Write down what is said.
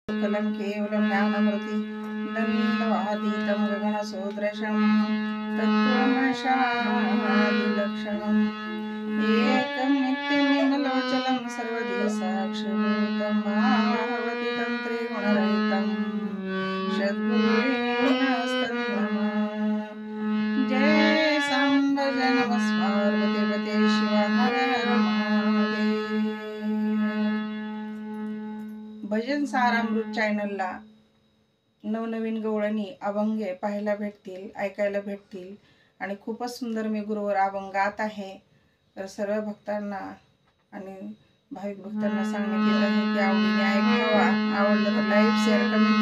सकलं केवलं ज्ञानमूर्ति दण्डवातीतं गगनसदृशं तत्त्वमशादिलक्षणम् एकं नित्यं निर्मलोचलं सर्वधी साक्षिभूतं महावतितं त्रिगुणरहितं सद्गुरुस्तन्नमः। जय सांब जय नमः पार्वतीपते शिव हर हर महादेव। भजन सारामृत चॅनलला नवनवीन गवळणी अभंगे पाहायला भेटतील, ऐकायला भेटतील आणि खूपच सुंदर मी गुरुवर अभंग गात आहे। तर सर्व भक्तांना आणि भाविक भक्तांना सांगण्यात येत आहे की आवडीने ऐकावा, आवडलं तर लाईक शेअर कमेंट